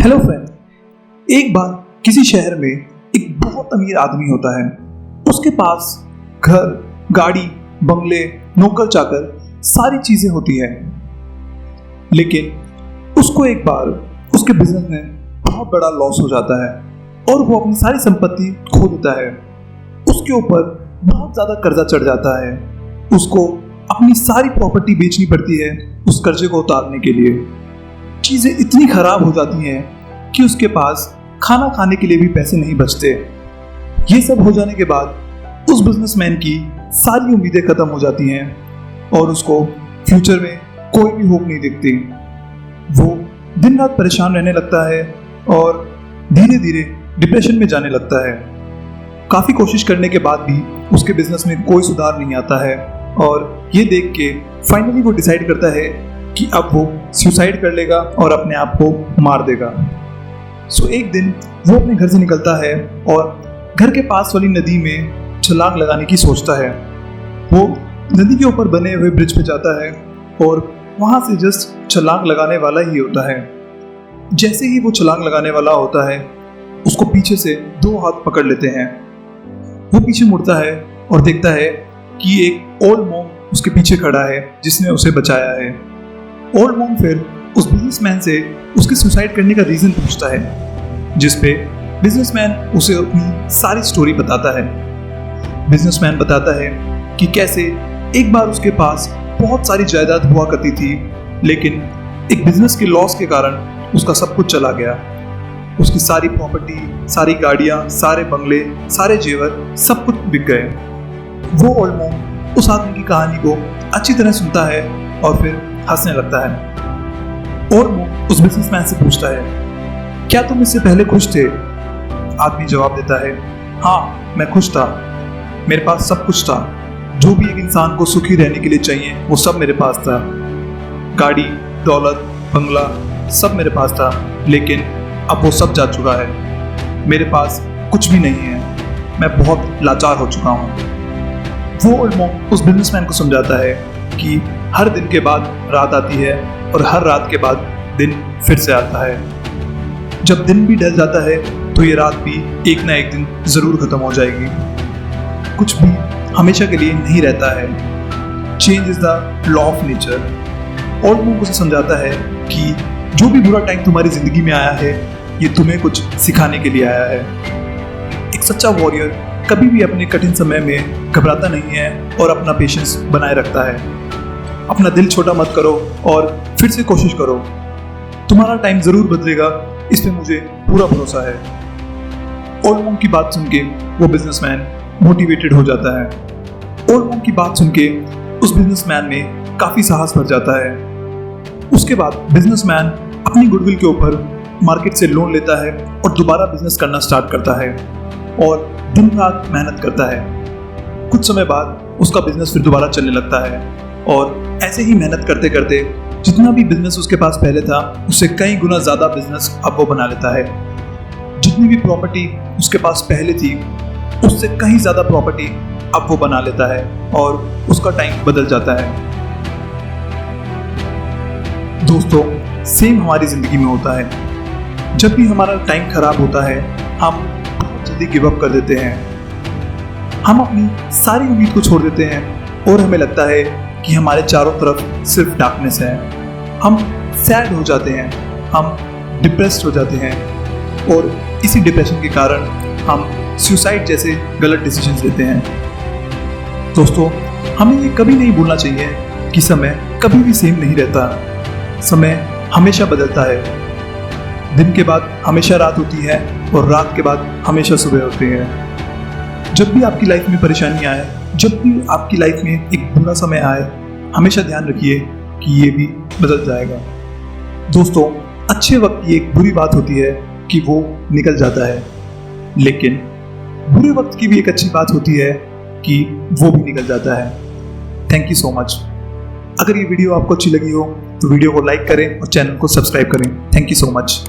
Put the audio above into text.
Hello friend, एक बार किसी शहर में एक बहुत अमीर आदमी होता है। उसके पास घर, गाड़ी, बंगले, नौकर चाकर सारी चीजें होती है। लेकिन उसको एक बार उसके बिजनेस में बहुत बड़ा लॉस हो जाता है और वो अपनी सारी संपत्ति खो देता है। उसके ऊपर बहुत ज्यादा कर्जा चढ़ जाता है। उसको अपनी सारी प्रॉपर्टी बेचनी पड़ती है उस कर्जे को उतारने के लिए। चीजें इतनी खराब हो जाती हैं कि उसके पास खाना खाने के लिए भी पैसे नहीं बचते। ये सब हो जाने के बाद उस बिजनेसमैन की सारी उम्मीदें खत्म हो जाती हैं और उसको फ्यूचर में कोई भी होप नहीं दिखती। वो दिन रात परेशान रहने लगता है और धीरे धीरे डिप्रेशन में जाने लगता है। काफी कोशिश करने के बाद भी उसके बिजनेस में कोई सुधार नहीं आता है और ये देख के फाइनली वो डिसाइड करता है कि अब वो सुसाइड कर लेगा और अपने आप को मार देगा। सो एक दिन वो अपने घर से निकलता है और घर के पास वाली नदी में छलांग लगाने की सोचता है। वो नदी के ऊपर बने हुए ब्रिज पे जाता है और वहां से जस्ट छलांग लगाने वाला ही होता है। जैसे ही वो छलांग लगाने वाला होता है, उसको पीछे से दो हाथ पकड़ लेते हैं। वो पीछे मुड़ता है और देखता है कि एक ओल्ड मॉन्क उसके पीछे खड़ा है जिसने उसे बचाया है। ओल्ड मॉन्क फिर उस बिजनेसमैन से उसके सुसाइड करने का रीजन पूछता है, जिसपे बिजनेसमैन उसे अपनी सारी स्टोरी बताता है। बिजनेसमैन बताता है कि कैसे एक बार उसके पास बहुत सारी जायदाद हुआ करती थी, लेकिन एक बिजनेस के लॉस के कारण उसका सब कुछ चला गया। उसकी सारी प्रॉपर्टी, सारी गाड़ियां, सारे बंगले, सारे जेवर सब कुछ बिक गए। वो ओल्ड मॉन्क उस आदमी की कहानी को अच्छी तरह सुनता है और फिर हंसने लगता है। और वो उस बिजनेसमैन से पूछता है, क्या तुम इससे पहले खुश थे? आदमी जवाब देता है, हाँ मैं खुश था। मेरे पास सब कुछ था, जो भी एक इंसान को सुखी रहने के लिए चाहिए वो सब मेरे पास था। गाड़ी, दौलत, बंगला सब मेरे पास था, लेकिन अब वो सब जा चुका है। मेरे पास कुछ भी नहीं है। मैं बहुत लाचार हो चुका हूँ। वो ओल्ड मॉन्क उस बिजनेसमैन को समझाता है कि हर दिन के बाद रात आती है और हर रात के बाद दिन फिर से आता है। जब दिन भी ढल जाता है तो ये रात भी एक ना एक दिन जरूर खत्म हो जाएगी। कुछ भी हमेशा के लिए नहीं रहता है। Change is the law of nature. Old monk उसे समझाता है कि जो भी बुरा टाइम तुम्हारी जिंदगी में आया है, ये तुम्हें कुछ सिखाने के लिए आया है। एक सच्चा वॉरियर कभी भी अपने कठिन समय में घबराता नहीं है और अपना पेशेंस बनाए रखता है। अपना दिल छोटा मत करो और फिर से कोशिश करो। तुम्हारा टाइम जरूर बदलेगा, इस पे मुझे पूरा भरोसा है। ओल्ड मॉन्क की बात सुन के वो बिजनेसमैन मोटिवेटेड हो जाता है। ओल्ड मॉन्क की बात सुन के उस बिजनेसमैन में काफी साहस भर जाता है। उसके बाद बिजनेसमैन अपनी गुडविल के ऊपर मार्केट से लोन लेता है और दोबारा बिजनेस करना स्टार्ट करता है और दिन रात मेहनत करता है। कुछ समय बाद उसका बिजनेस फिर दोबारा चलने लगता है और ऐसे ही मेहनत करते करते जितना भी बिजनेस उसके पास पहले था, उससे कई गुना ज्यादा बिजनेस अब वो बना लेता है। जितनी भी प्रॉपर्टी उसके पास पहले थी, उससे कहीं ज्यादा प्रॉपर्टी अब वो बना लेता है और उसका टाइम बदल जाता है। दोस्तों, सेम हमारी जिंदगी में होता है। जब भी हमारा टाइम खराब होता है, हम बहुत जल्दी गिव अप कर देते हैं। हम अपनी सारी उम्मीद को छोड़ देते हैं और हमें लगता है कि हमारे चारों तरफ सिर्फ डार्कनेस है। हम सैड हो जाते हैं, हम डिप्रेस्ड हो जाते हैं और इसी डिप्रेशन के कारण हम सुसाइड जैसे गलत डिसीजंस लेते हैं। दोस्तों, हमें ये कभी नहीं भूलना चाहिए कि समय कभी भी सेम नहीं रहता। समय हमेशा बदलता है। दिन के बाद हमेशा रात होती है और रात के बाद हमेशा सुबह होती है। जब भी आपकी लाइफ में परेशानी आए, जब भी आपकी लाइफ में एक बुरा समय आए, हमेशा ध्यान रखिए कि ये भी बदल जाएगा। दोस्तों, अच्छे वक्त की एक बुरी बात होती है कि वो निकल जाता है, लेकिन बुरे वक्त की भी एक अच्छी बात होती है कि वो भी निकल जाता है। Thank you so much. अगर ये वीडियो आपको अच्छी लगी हो तो वीडियो को लाइक करें और चैनल को सब्सक्राइब करें। Thank you so much.